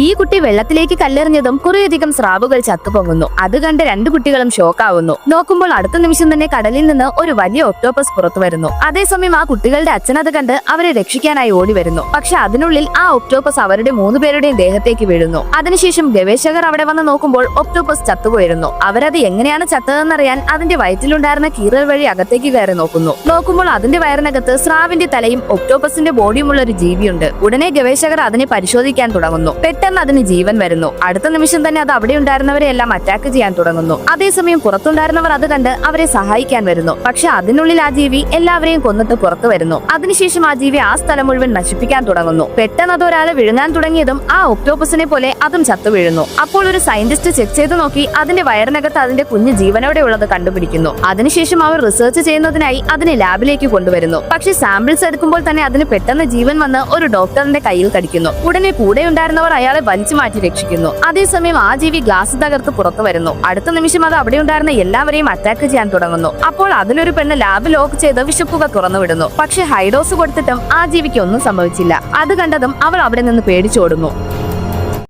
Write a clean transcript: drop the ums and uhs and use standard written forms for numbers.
ഈ കുട്ടി വെള്ളത്തിലേക്ക് കല്ലെറിഞ്ഞതും കുറേയധികം സ്രാവുകൾ ചത്തുപൊങ്ങുന്നു. അത് കണ്ട് രണ്ടു കുട്ടികളും ഷോക്കാവുന്നു. നോക്കുമ്പോൾ അടുത്ത നിമിഷം തന്നെ കടലിൽ നിന്ന് ഒരു വലിയ ഒക്ടോപ്പസ് പുറത്തു വരുന്നു. അതേസമയം ആ കുട്ടികളുടെ അച്ഛൻ അത് കണ്ട് അവരെ രക്ഷിക്കാനായി ഓടി വരുന്നു. പക്ഷെ അതിനുള്ളിൽ ആ ഒക്ടോപ്പസ് അവരുടെ 3 പേരുടെയും ദേഹത്തേക്ക് വീഴുന്നു. അതിനുശേഷം ഗവേഷകർ അവിടെ വന്ന് നോക്കുമ്പോൾ ഒക്ടോപ്പസ് ചത്തുപോയിരുന്നു. അവരത് എങ്ങനെയാണ് ചത്തതെന്നറിയാൻ അതിന്റെ വയറ്റിലുണ്ടായിരുന്ന കീറൽ വഴി അകത്തേക്ക് കയറി നോക്കുമ്പോൾ അതിന്റെ വയറിനകത്ത് സ്രാവിന്റെ തലയും ഒക്ടോപ്പസിന്റെ ബോഡിയുമുള്ള ഒരു ജീവിയുണ്ട്. ഉടനെ ഗവേഷകർ അതിനെ പരിശോധിക്കാൻ തുടങ്ങുന്നു. പെട്ടെന്ന് അതിന് ജീവൻ വരുന്നു. അടുത്ത നിമിഷം തന്നെ അത് അവിടെ ഉണ്ടായിരുന്നവരെ എല്ലാം അറ്റാക്ക് ചെയ്യാൻ തുടങ്ങുന്നു. അതേസമയം പുറത്തുണ്ടായിരുന്നവർ അത് കണ്ട് അവരെ സഹായിക്കാൻ വരുന്നു. പക്ഷെ അതിനുള്ളിൽ ആ ജീവി എല്ലാവരെയും കൊന്നിട്ട് പുറത്തു വരുന്നു. അതിനുശേഷം ആ ജീവി ആ സ്ഥലം മുഴുവൻ നശിപ്പിക്കാൻ തുടങ്ങുന്നു. പെട്ടെന്ന് അത് ഒരാളെ വിഴുങ്ങാൻ തുടങ്ങിയതും ആ ഒക്ടോപ്പസിനെ പോലെ അതും ചത്തു വീഴുന്നു. അപ്പോൾ ഒരു സയന്റിസ്റ്റ് ചെക്ക് ചെയ്ത് നോക്കി അതിന്റെ വയറിനകത്ത് അതിന്റെ കുഞ്ഞ് ജീവനോടെ ഉള്ളത് കണ്ടുപിടിക്കുന്നു. അതിനുശേഷം അവർ റിസർച്ച് ചെയ്യുന്നതിനായി അതിനെ ലാബിലേക്ക് കൊണ്ടുവരുന്നു. പക്ഷെ സാമ്പിൾസ് എടുക്കുമ്പോൾ തന്നെ അതിന് പെട്ടെന്ന് ജീവൻ വന്ന് ഒരു ഡോക്ടറിന്റെ കയ്യിൽ കടിക്കുന്നു. ഉടനെ കൂടെ ഉണ്ടായിരുന്നവർ അയാളെ വലിച്ചു മാറ്റി രക്ഷിക്കുന്നു. അതേസമയം ആ ജീവി ഗ്ലാസ് തകർത്ത് പുറത്തു വരുന്നു. അടുത്ത നിമിഷം അത് അവിടെ ഉണ്ടായിരുന്ന എല്ലാവരെയും അറ്റാക്ക് ചെയ്യാൻ തുടങ്ങുന്നു. അപ്പോൾ അതിലൊരു പെണ്ണ് ലാബ് ലോക്ക് ചെയ്ത് വിഷപ്പുക തുറന്നുവിടുന്നു. പക്ഷെ ഹൈഡോസ് കൊടുത്തിട്ടും ആ ജീവിക്ക് ഒന്നും സംഭവിച്ചില്ല. അത് കണ്ടതും അവൾ അവിടെ നിന്ന് പേടിച്ചോടുന്നു.